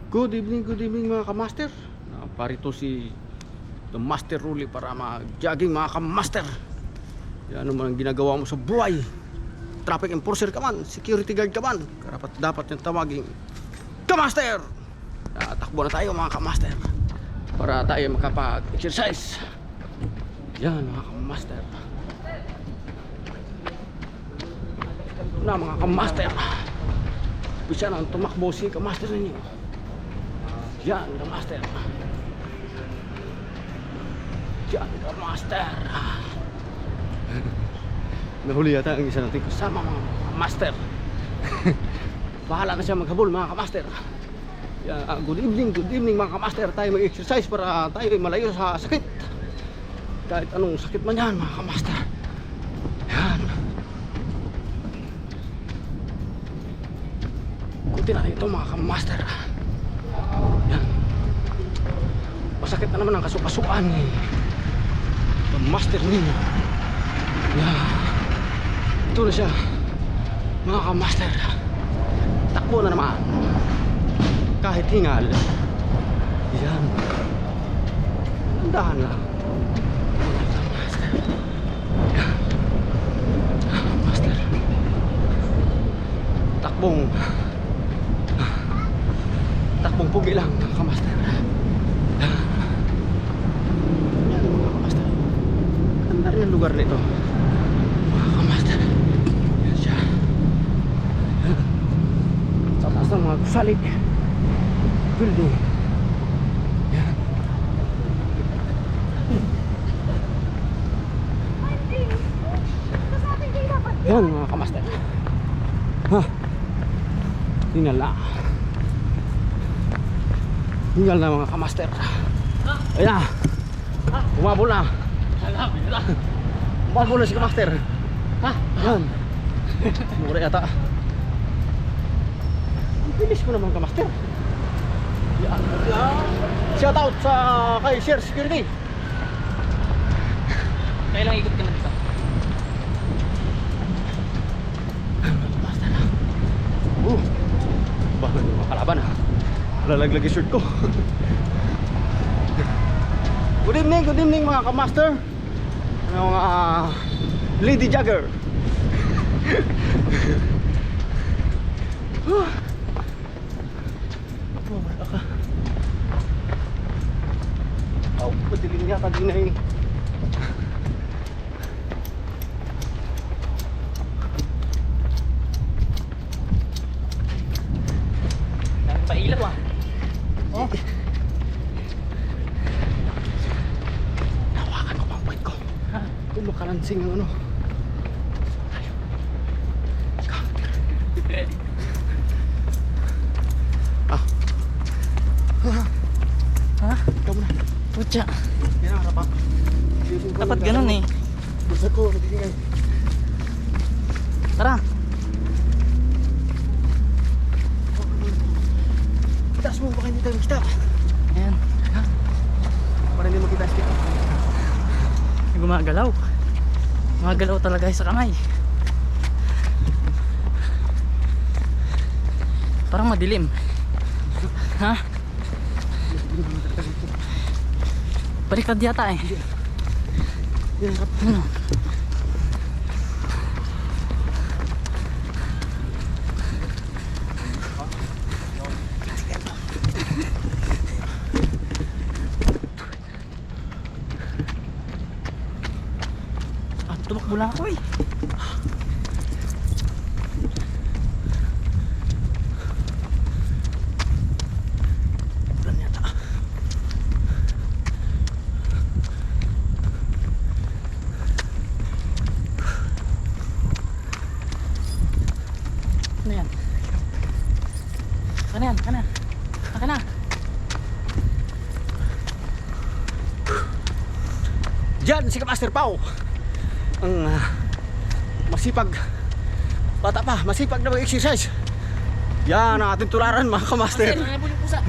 Good evening mga kamaster. Parito si The Master Ruli para mag-jogging mga kamaster. Yan naman ang ginagawa mo sa buhay. Traffic enforcer ka man, security guard ka man, karapat dapat yung tawaging kamaster. Takbo na tayo mga kamaster para tayo makapag-exercise. Yan mga kamaster. Na mga kamaster, bisa na tumakbo si kamaster ninyo. Yan kamaster. Yan kamaster. Nahuli yata ang isa natin kasama mga kamaster. Bahala na siya maghabol mga kamaster. Yan, good evening mga kamaster. Tayo mag-exercise para tayo malayo sa sakit. Kahit anong sakit man yan mga kamaster. Yan. Kunti na ito mga kamaster. Yan. Masakit na naman ang kasukasuan ni master ninyo. Yan. Ito na siya mga kamaster. Takbo na naman kahit hingal. Yan. Andahan lang mga kamaster. Yan. Master. Takbong pugi lang mga kamaster. Yan mga kamaster. Ganda rin ang lugar nito mga kamaster. Yan siya. Yan. Sa taas ng mga gusali building. Yan. Yan mga kamaster. Tingnan lang. Tinggal na mga kamaster. Ayan na. Umabol na. Umabol na si kamaster. Yan. Mura yata. Ang bilis ko naman kamaster. Yan. Shout out sa kay Share Security. Kailang ikot ka na dito. Kamaster na. Bakit yung mga kalaban ha? Lalaglag yung shirt ko. Good evening mga kamaster. Mga lady jogger. Wala ka. Padilim yata din na eh. Daming pailaw ah. Oh. Nawakan ko pang puwet ko. Tulo kalansing ang ano. Ayaw. Ikaw muna. Putya. Yan ang harapan. Dapat ganun eh. Gusto ko, nagigingay. Tara. Itaas mo, baka hindi tayo makita. Ayan. Para hindi makita ang stick. Gumagalaw. Gumagalaw talaga sa kamay. Parang madilim. Ha? Baliktad yata eh. Yan, harap. Ano? Tumakbo lang ako eh. Ulan yata. Ano yan? Kana yan? Kana? Kana? Diyan si Master Pau. Ang masipag bata pa, masipag na mag-exercise. Yan ang ating tularan mga kamaster. Nangyabol yung pusa.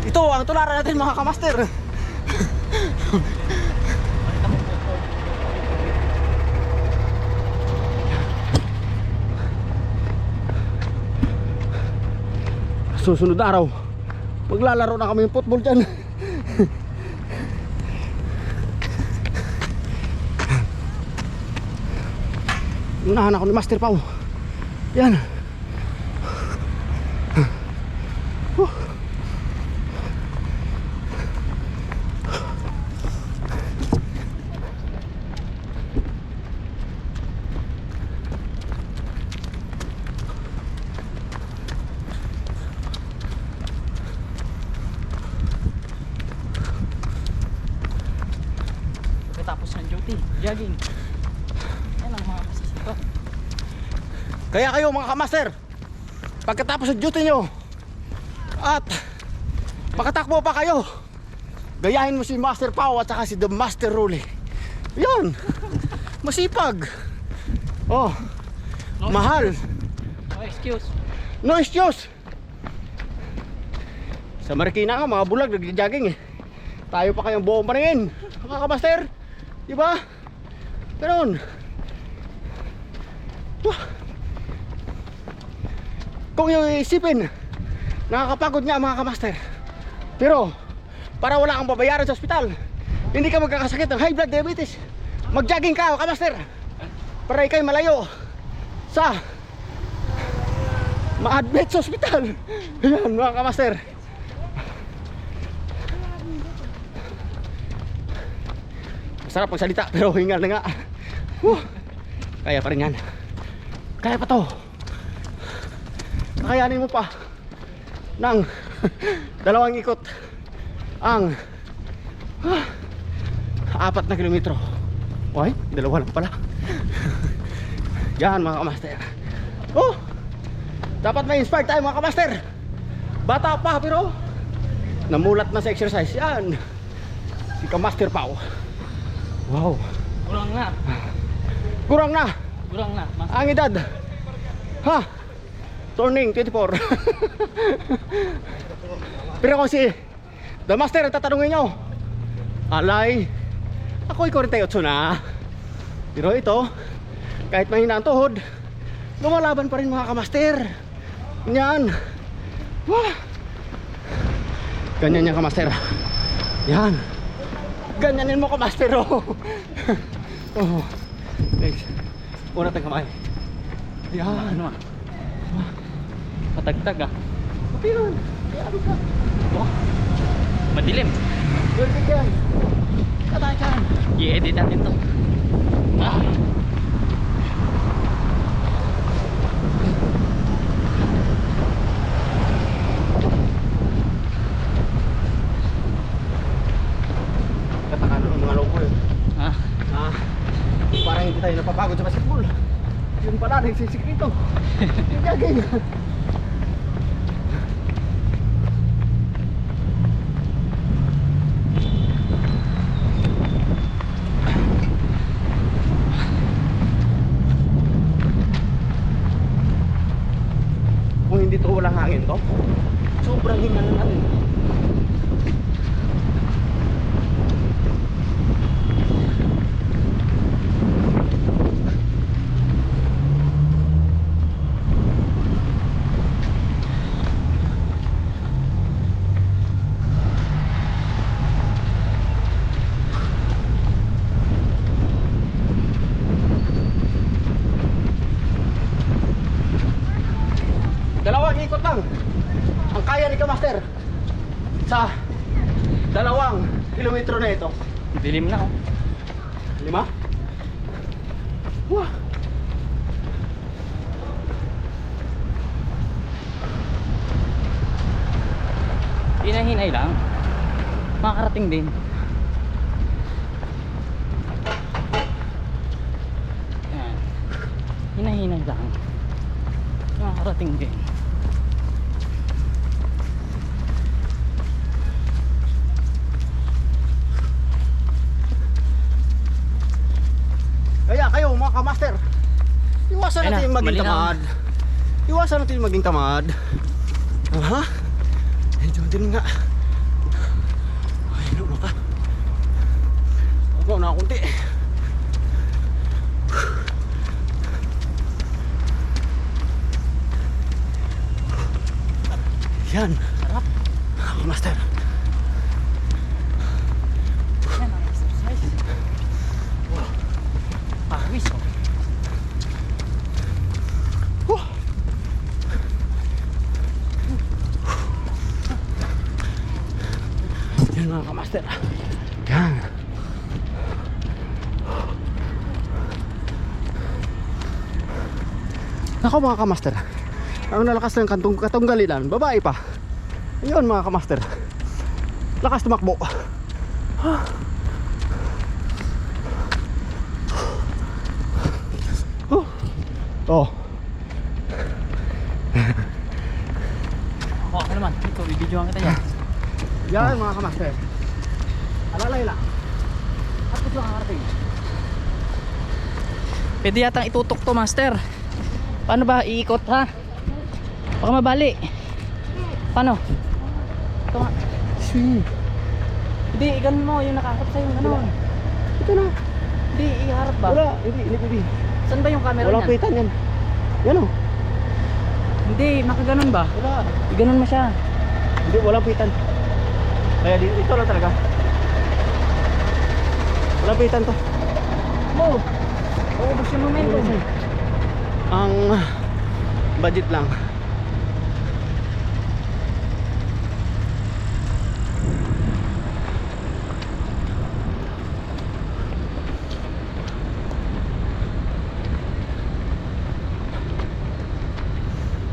Ito ang tularan natin mga kamaster. susunod na araw maglalaro na kami ng football dyan. Unahan ako ni Master Pau. Yan. Pagkatapos ng duty, jogging. Yan ang mga masisipan. Kaya kayo mga kamaster, pagkatapos ng duty nyo at makatakbo pa kayo, gayahin mo si Master Pau at saka si The Master Ruli. Yun. Masipag. Oh, mahal. No excuse. No excuse. Sa Marikina nga mga bulag nag-jogging eh. Tayo pa kayong buong paningin, mga kamaster. Diba? Ganun. Kung yung isipin, nakakapagod nga mga kamaster. Pero para wala kang babayaran sa ospital, hindi ka magkakasakit ng high blood diabetes, mag-jogging ka kamaster. Para ikay malayo sa ma-admit sa ospital. Ayan mga kamaster. Sarap magsalita pero hingal na nga. Kaya pa rin yan. Kaya pa to. Kakayanin mo pa ng 2 ikot ang 4 na kilometro. Ay, 2 lang pala. Yan mga kamaster. Oh, dapat may inspire tayo mga kamaster. Bata pa pero namulat na sa exercise. Yan si Kamaster Pau. Wow. Kurang na. Kurang na. Kurang na. Ang edad. Ha? Turning 24. Pero kung si The Master tatanungin nyo, alay, ako'y 48 na. Pero ito, kahit mahina ang tuhod, lumalaban pa rin mga kamaster. Yan. Wah. Ganyan yan kamaster. Yan. Ganyanin mo kamaster. Oh. Oh. Next. Una tayong kamay. Yan. Ano ah? Patagtag ah. Pero, ano ka? Oh. Madilim. Good yan. Katay dyan. I-edit natin to. Ah. Katakanan ng mga loko eh. Ah. Parang hindi tayo napapagod sa basketball. Yun pala, nagsisikreto. Yung jogging. Kung hindi to walang hangin to, sobrang hinga na natin. Dalawang ikot lang ang kaya ni Kamaster sa 2 kilometro na ito. Dilim na oh. 5? Wah. Hinahinay lang. Makakarating din. Yan. Hinahinay lang. Makakarating din. Kaya kayo mga kamaster, iwasan Ayun natin na, yung maging malinaw. tamad. Iwasan natin yung maging tamad. Aha. Medyo din nga. Ay, ano mata. Ako na kunti. Yan. Sarap. Nakakamaster. Yan ang exercise. Wow. Pawis oh. Yan mga kamaster. Yan. Ako mga kamaster, ang nalakas ng katunggalinan, babae pa. Ayun mga kamaster, lakas tumakbo. Oh. Ako naman. Ito, bibidyoan kita yan. Yan mga kamaster. Alalay lang. At ito ang karating. Pwede yatang itutok to, master. Paano ba? Iikot ha? Baka mabali. Paano? Ito nga. Swing. Hindi, iganon mo yung nakakot sa'yo. Ganon. Ito na. Hindi, iharap ba? Wala, hindi pwede. Saan ba yung camera Walang niyan? pitan yan. Yan o. Hindi, makaganon ba? Wala. Iganon mo siya. Hindi, walang pitan. Kaya ito lang talaga. Walang pitan to. Mo! Uubos yung momentum. Ang budget lang